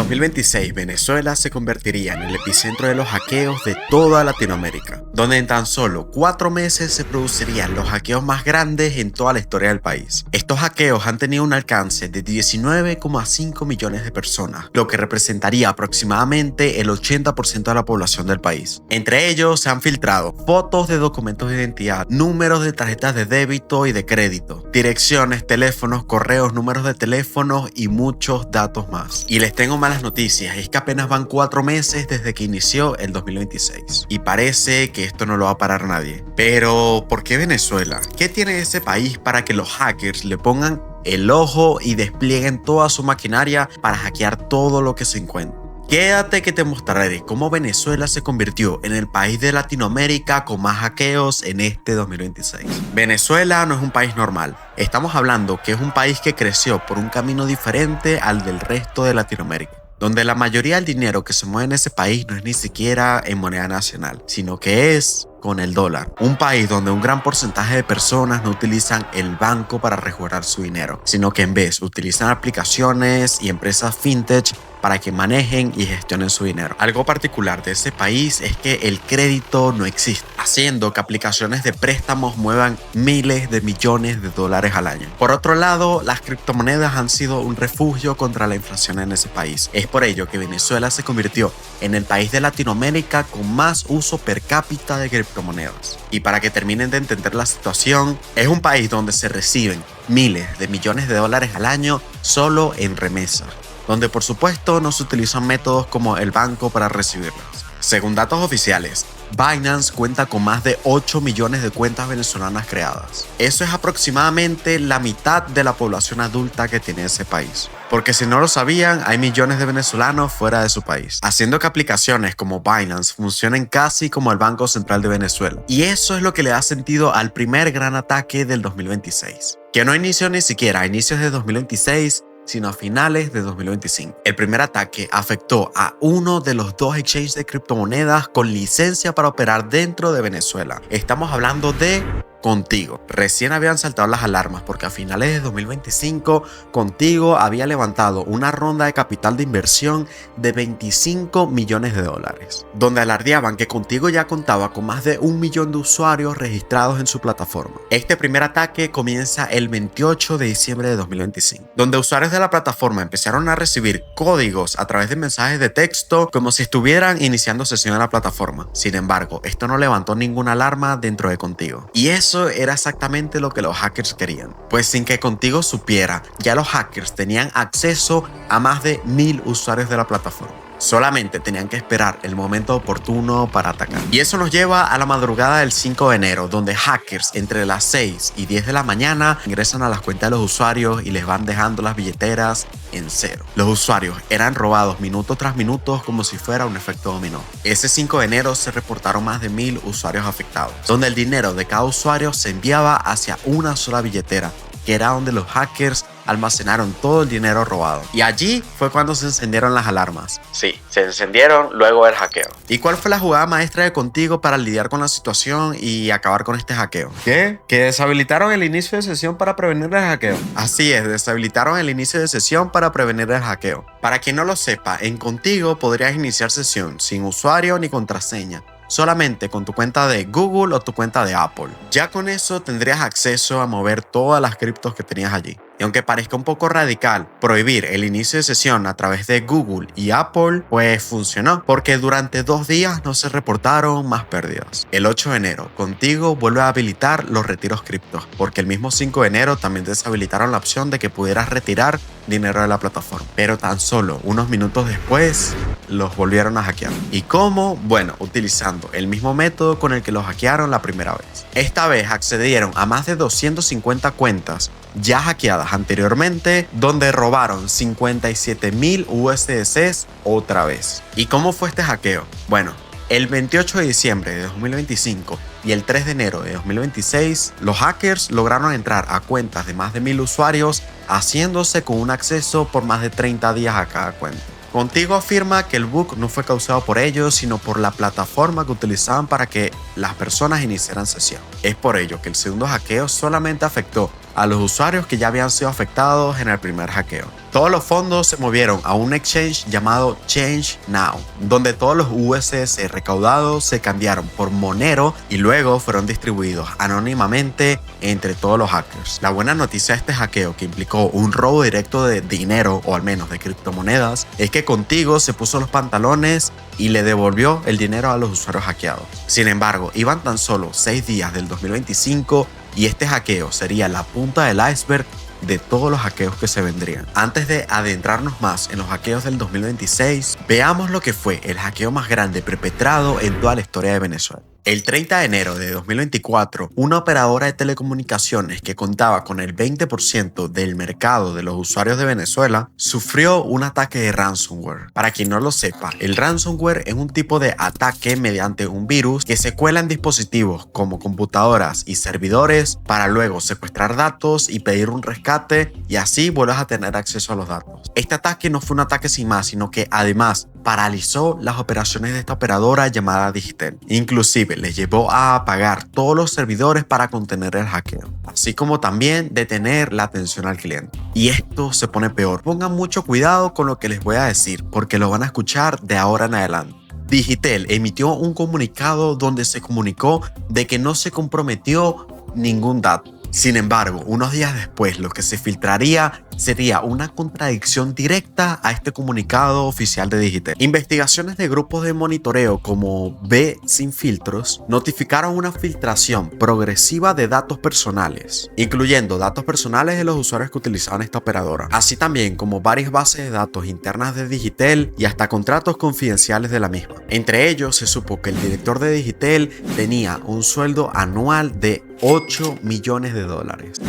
2026, Venezuela se convertiría en el epicentro de los hackeos de toda Latinoamérica, donde en tan solo 4 meses se producirían los hackeos más grandes en toda la historia del país. Estos hackeos han tenido un alcance de 19,5 millones de personas, lo que representaría aproximadamente el 80% de la población del país. Entre ellos se han filtrado fotos de documentos de identidad, números de tarjetas de débito y de crédito, direcciones, teléfonos, correos, números de teléfonos y muchos datos más. Y les tengo malas noticias, es que apenas van 4 meses desde que inició el 2026 y parece que esto no lo va a parar nadie. Pero ¿por qué Venezuela? ¿Qué tiene ese país para que los hackers le pongan el ojo y desplieguen toda su maquinaria para hackear todo lo que se encuentre? Quédate que te mostraré cómo Venezuela se convirtió en el país de Latinoamérica con más hackeos en este 2026. Venezuela no es un país normal. Estamos hablando que es un país que creció por un camino diferente al del resto de Latinoamérica, donde la mayoría del dinero que se mueve en ese país no es ni siquiera en moneda nacional, sino que es con el dólar. Un país donde un gran porcentaje de personas no utilizan el banco para resguardar su dinero, sino que en vez utilizan aplicaciones y empresas fintech para que manejen y gestionen su dinero. Algo particular de ese país es que el crédito no existe, haciendo que aplicaciones de préstamos muevan miles de millones de dólares al año. Por otro lado, las criptomonedas han sido un refugio contra la inflación en ese país. Es por ello que Venezuela se convirtió en el país de Latinoamérica con más uso per cápita de criptomonedas. Y para que terminen de entender la situación, es un país donde se reciben miles de millones de dólares al año solo en remesas, donde por supuesto no se utilizan métodos como el banco para recibirlas. Según datos oficiales, Binance cuenta con más de 8 millones de cuentas venezolanas creadas. Eso es aproximadamente la mitad de la población adulta que tiene ese país. Porque si no lo sabían, hay millones de venezolanos fuera de su país, haciendo que aplicaciones como Binance funcionen casi como el Banco Central de Venezuela. Y eso es lo que le da sentido al primer gran ataque del 2026, que no inició ni siquiera a inicios de 2026, sino a finales de 2025. El primer ataque afectó a uno de los 2 exchanges de criptomonedas con licencia para operar dentro de Venezuela. Estamos hablando de Contigo. Recién habían saltado las alarmas porque a finales de 2025 Contigo había levantado una ronda de capital de inversión de 25 millones de dólares, donde alardeaban que Contigo ya contaba con más de 1 millón de usuarios registrados en su plataforma. Este primer ataque comienza el 28 de diciembre de 2025, donde usuarios de la plataforma empezaron a recibir códigos a través de mensajes de texto como si estuvieran iniciando sesión en la plataforma. Sin embargo, esto no levantó ninguna alarma dentro de Contigo. Y eso era exactamente lo que los hackers querían, pues sin que Contigo supiera, ya los hackers tenían acceso a más de 1000 usuarios de la plataforma. Solamente tenían que esperar el momento oportuno para atacar. Y eso nos lleva a la madrugada del 5 de enero, donde hackers entre las 6 y 10 de la mañana ingresan a las cuentas de los usuarios y les van dejando las billeteras en cero. Los usuarios eran robados minuto tras minuto como si fuera un efecto dominó. Ese 5 de enero se reportaron más de 1000 usuarios afectados, donde el dinero de cada usuario se enviaba hacia una sola billetera, que era donde los hackers almacenaron todo el dinero robado. Y allí fue cuando se encendieron las alarmas. Sí, se encendieron luego del hackeo. ¿Y cuál fue la jugada maestra de Contigo para lidiar con la situación y acabar con este hackeo? ¿Qué? ¿Que deshabilitaron el inicio de sesión para prevenir el hackeo? Así es, deshabilitaron el inicio de sesión para prevenir el hackeo. Para quien no lo sepa, en Contigo podrías iniciar sesión sin usuario ni contraseña, solamente con tu cuenta de Google o tu cuenta de Apple. Ya con eso tendrías acceso a mover todas las criptos que tenías allí. Y aunque parezca un poco radical prohibir el inicio de sesión a través de Google y Apple, pues funcionó, porque durante 2 días no se reportaron más pérdidas. El 8 de enero, Contigo vuelve a habilitar los retiros criptos, porque el mismo 5 de enero también deshabilitaron la opción de que pudieras retirar dinero de la plataforma. Pero tan solo unos minutos después, los volvieron a hackear. ¿Y cómo? Bueno, utilizando el mismo método con el que los hackearon la primera vez. Esta vez accedieron a más de 250 cuentas ya hackeadas anteriormente, donde robaron 57,000 USDCs otra vez. ¿Y cómo fue este hackeo? Bueno, el 28 de diciembre de 2025 y el 3 de enero de 2026, los hackers lograron entrar a cuentas de más de 1000 usuarios, haciéndose con un acceso por más de 30 días a cada cuenta. Contigo afirma que el bug no fue causado por ellos, sino por la plataforma que utilizaban para que las personas iniciaran sesión. Es por ello que el segundo hackeo solamente afectó a los usuarios que ya habían sido afectados en el primer hackeo. Todos los fondos se movieron a un exchange llamado Change Now, donde todos los USS recaudados se cambiaron por Monero y luego fueron distribuidos anónimamente entre todos los hackers. La buena noticia de este hackeo, que implicó un robo directo de dinero o al menos de criptomonedas, es que Contigo se puso los pantalones y le devolvió el dinero a los usuarios hackeados. Sin embargo, iban tan solo 6 días del 2025 y este hackeo sería la punta del iceberg de todos los hackeos que se vendrían. Antes de adentrarnos más en los hackeos del 2026, veamos lo que fue el hackeo más grande perpetrado en toda la historia de Venezuela. El 30 de enero de 2024, una operadora de telecomunicaciones que contaba con el 20% del mercado de los usuarios de Venezuela sufrió un ataque de ransomware. Para quien no lo sepa, el ransomware es un tipo de ataque mediante un virus que se cuela en dispositivos como computadoras y servidores para luego secuestrar datos y pedir un rescate y así vuelves a tener acceso a los datos. Este ataque no fue un ataque sin más, sino que además paralizó las operaciones de esta operadora llamada Digitel. Inclusive les llevó a apagar todos los servidores para contener el hackeo, así como también detener la atención al cliente. Y esto se pone peor. Pongan mucho cuidado con lo que les voy a decir, porque lo van a escuchar de ahora en adelante. Digitel emitió un comunicado donde se comunicó de que no se comprometió ningún dato. Sin embargo, unos días después, lo que se filtraría sería una contradicción directa a este comunicado oficial de Digitel. Investigaciones de grupos de monitoreo como B Sin Filtros notificaron una filtración progresiva de datos personales, incluyendo datos personales de los usuarios que utilizaban esta operadora, así también como varias bases de datos internas de Digitel y hasta contratos confidenciales de la misma. Entre ellos, se supo que el director de Digitel tenía un sueldo anual de $8 millones.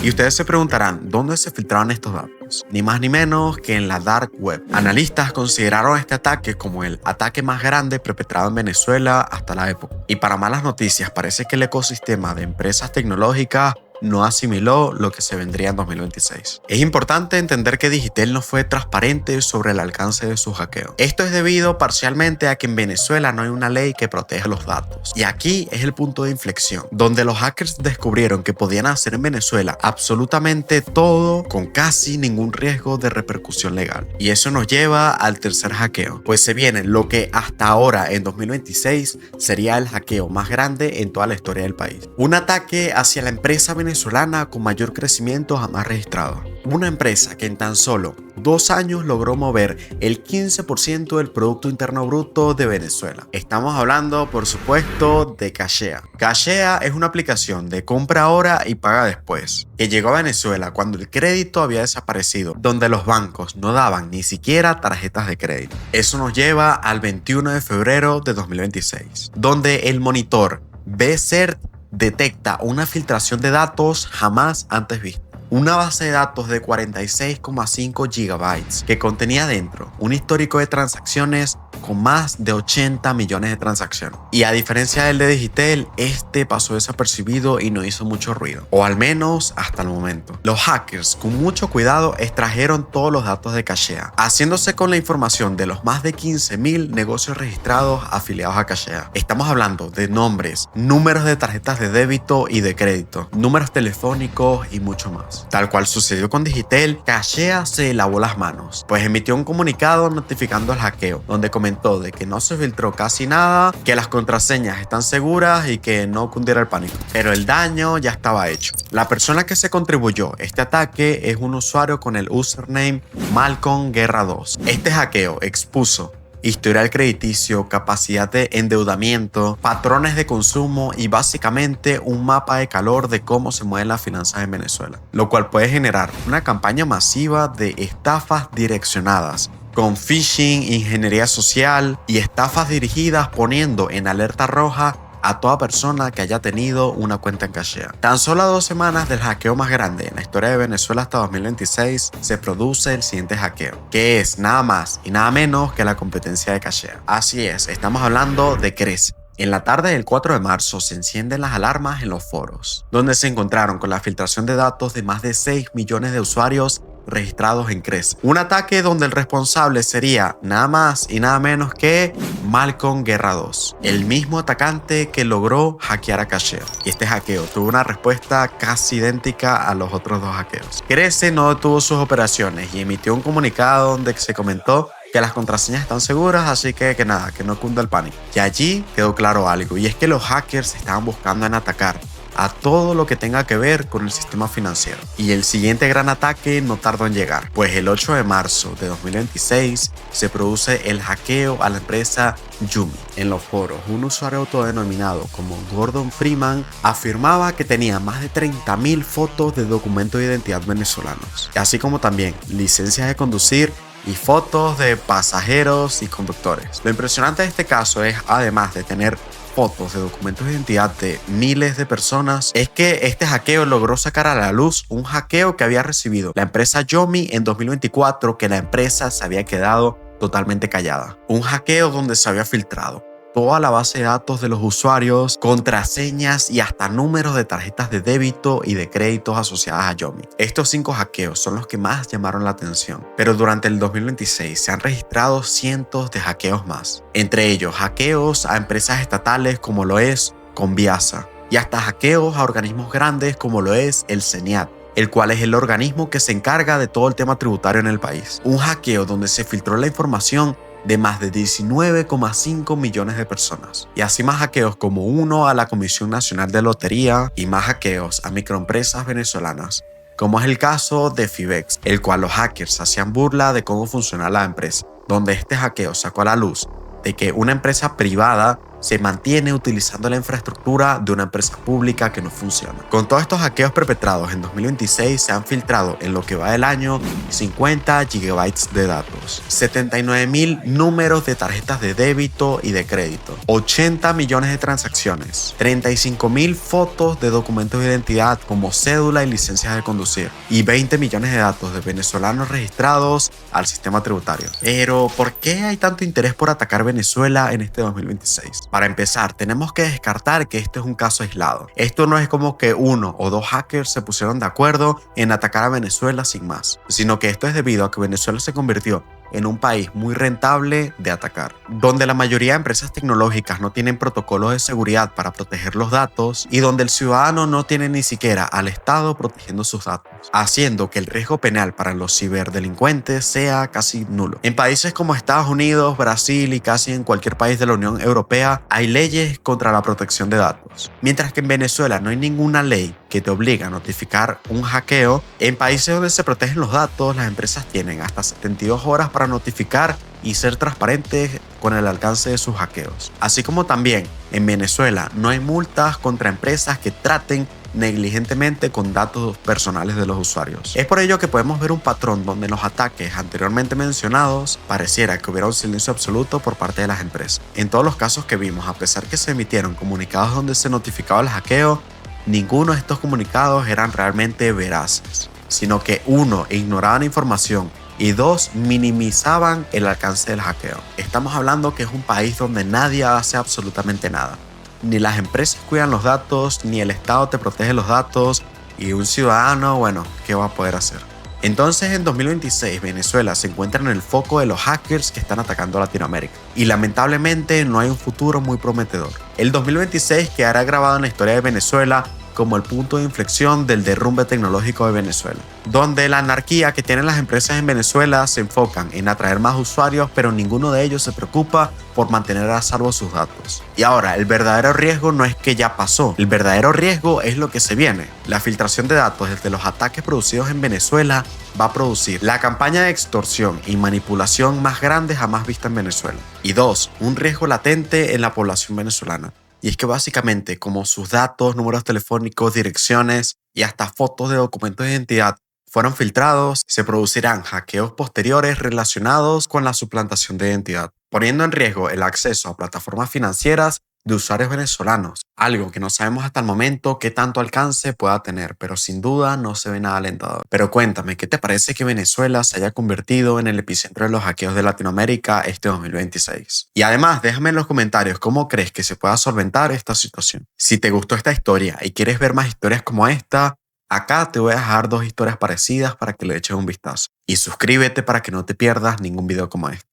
Y ustedes se preguntarán, ¿dónde se filtraron estos datos? Ni más ni menos que en la dark web. Analistas consideraron este ataque como el ataque más grande perpetrado en Venezuela hasta la época. Y para malas noticias, parece que el ecosistema de empresas tecnológicas no asimiló lo que se vendría en 2026. Es importante entender que Digitel no fue transparente sobre el alcance de su hackeo. Esto es debido parcialmente a que en Venezuela no hay una ley que proteja los datos. Y aquí es el punto de inflexión, donde los hackers descubrieron que podían hacer en Venezuela absolutamente todo con casi ningún riesgo de repercusión legal. Y eso nos lleva al tercer hackeo, pues se viene lo que hasta ahora en 2026 sería el hackeo más grande en toda la historia del país. Un ataque hacia la empresa venezolana con mayor crecimiento jamás registrado. Una empresa que en tan solo 2 años logró mover el 15% del Producto Interno Bruto de Venezuela. Estamos hablando, por supuesto, de Cachea. Cachea es una aplicación de compra ahora y paga después, que llegó a Venezuela cuando el crédito había desaparecido, donde los bancos no daban ni siquiera tarjetas de crédito. Eso nos lleva al 21 de febrero de 2026, donde el monitor BCERT detecta una filtración de datos jamás antes vista. Una base de datos de 46,5 GB que contenía dentro un histórico de transacciones con más de 80 millones de transacciones. Y a diferencia del de Digitel, este pasó desapercibido y no hizo mucho ruido, o al menos hasta el momento. Los hackers, con mucho cuidado, extrajeron todos los datos de Cachea, haciéndose con la información de los más de 15.000 negocios registrados afiliados a Cachea. Estamos hablando de nombres, números de tarjetas de débito y de crédito, números telefónicos y mucho más. Tal cual sucedió con Digitel, Cachea se lavó las manos, pues emitió un comunicado notificando el hackeo, donde comentó de que no se filtró casi nada, que las contraseñas están seguras y que no cundiera el pánico. Pero el daño ya estaba hecho. La persona que se contribuyó a este ataque es un usuario con el username Malcolm Guerra 2. Este hackeo expuso historial crediticio, capacidad de endeudamiento, patrones de consumo y básicamente un mapa de calor de cómo se mueven las finanzas en Venezuela, lo cual puede generar una campaña masiva de estafas direccionadas con phishing, ingeniería social y estafas dirigidas poniendo en alerta roja a toda persona que haya tenido una cuenta en Cachea. Tan solo a 2 semanas del hackeo más grande en la historia de Venezuela hasta 2026 se produce el siguiente hackeo, que es nada más y nada menos que la competencia de Cachea. Así es, estamos hablando de Crece. En la tarde del 4 de marzo se encienden las alarmas en los foros, donde se encontraron con la filtración de datos de más de 6 millones de usuarios registrados en Cres. Un ataque donde el responsable sería nada más y nada menos que Malcolm Guerra 2, el mismo atacante que logró hackear a Cacheo. Y este hackeo tuvo una respuesta casi idéntica a los otros dos hackeos. Cres no detuvo sus operaciones y emitió un comunicado donde se comentó que las contraseñas están seguras, así que nada, que no cunda el pánico. Y allí quedó claro algo, y es que los hackers estaban buscando en atacar a todo lo que tenga que ver con el sistema financiero. Y el siguiente gran ataque no tardó en llegar, pues el 8 de marzo de 2026 se produce el hackeo a la empresa Yumi. En los foros, un usuario autodenominado como Gordon Freeman afirmaba que tenía más de 30.000 fotos de documentos de identidad venezolanos, así como también licencias de conducir y fotos de pasajeros y conductores. Lo impresionante de este caso es, además de tener fotos de documentos de identidad de miles de personas, es que este hackeo logró sacar a la luz un hackeo que había recibido la empresa Yumi en 2024, que la empresa se había quedado totalmente callada. Un hackeo donde se había filtrado toda la base de datos de los usuarios, contraseñas y hasta números de tarjetas de débito y de créditos asociadas a Yumi. Estos 5 hackeos son los que más llamaron la atención, pero durante el 2026 se han registrado cientos de hackeos más, entre ellos hackeos a empresas estatales como lo es Conviasa y hasta hackeos a organismos grandes como lo es el CENIAT, el cual es el organismo que se encarga de todo el tema tributario en el país. Un hackeo donde se filtró la información de más de 19,5 millones de personas. Y así más hackeos como uno a la Comisión Nacional de Lotería y más hackeos a microempresas venezolanas, como es el caso de Fibex, el cual los hackers hacían burla de cómo funciona la empresa, donde este hackeo sacó a la luz de que una empresa privada se mantiene utilizando la infraestructura de una empresa pública que no funciona. Con todos estos hackeos perpetrados en 2026 se han filtrado en lo que va del año 50 gigabytes de datos, 79.000 números de tarjetas de débito y de crédito, 80 millones de transacciones, 35.000 fotos de documentos de identidad como cédula y licencias de conducir y 20 millones de datos de venezolanos registrados al sistema tributario. Pero, ¿por qué hay tanto interés por atacar Venezuela en este 2026? Para empezar, tenemos que descartar que esto es un caso aislado. Esto no es como que uno o dos hackers se pusieron de acuerdo en atacar a Venezuela sin más, sino que esto es debido a que Venezuela se convirtió en un país muy rentable de atacar, donde la mayoría de empresas tecnológicas no tienen protocolos de seguridad para proteger los datos y donde el ciudadano no tiene ni siquiera al Estado protegiendo sus datos, haciendo que el riesgo penal para los ciberdelincuentes sea casi nulo. En países como Estados Unidos, Brasil y casi en cualquier país de la Unión Europea hay leyes contra la protección de datos, mientras que en Venezuela no hay ninguna ley que te obliga a notificar un hackeo. En países donde se protegen los datos, las empresas tienen hasta 72 horas para notificar y ser transparentes con el alcance de sus hackeos. Así como también en Venezuela no hay multas contra empresas que traten negligentemente con datos personales de los usuarios. Es por ello que podemos ver un patrón donde en los ataques anteriormente mencionados pareciera que hubiera un silencio absoluto por parte de las empresas. En todos los casos que vimos, a pesar que se emitieron comunicados donde se notificaba el hackeo, ninguno de estos comunicados eran realmente veraces, sino que uno, ignoraban información y dos, minimizaban el alcance del hackeo. Estamos hablando que es un país donde nadie hace absolutamente nada. Ni las empresas cuidan los datos, ni el Estado te protege los datos, y un ciudadano, bueno, ¿qué va a poder hacer? Entonces, en 2026, Venezuela se encuentra en el foco de los hackers que están atacando a Latinoamérica. Y lamentablemente no hay un futuro muy prometedor. El 2026 quedará grabado en la historia de Venezuela como el punto de inflexión del derrumbe tecnológico de Venezuela, donde la anarquía que tienen las empresas en Venezuela se enfocan en atraer más usuarios, pero ninguno de ellos se preocupa por mantener a salvo sus datos. Y ahora, el verdadero riesgo no es que ya pasó, el verdadero riesgo es lo que se viene. La filtración de datos desde los ataques producidos en Venezuela va a producir la campaña de extorsión y manipulación más grande jamás vista en Venezuela. Y dos, un riesgo latente en la población venezolana. Y es que básicamente, como sus datos, números telefónicos, direcciones y hasta fotos de documentos de identidad fueron filtrados, se producirán hackeos posteriores relacionados con la suplantación de identidad, poniendo en riesgo el acceso a plataformas financieras de usuarios venezolanos, algo que no sabemos hasta el momento qué tanto alcance pueda tener, pero sin duda no se ve nada alentador. Pero cuéntame, ¿qué te parece que Venezuela se haya convertido en el epicentro de los hackeos de Latinoamérica este 2026? Y además, déjame en los comentarios cómo crees que se pueda solventar esta situación. Si te gustó esta historia y quieres ver más historias como esta, Acá te voy a dejar dos historias parecidas para que le eches un vistazo. Y suscríbete para que no te pierdas ningún video como este.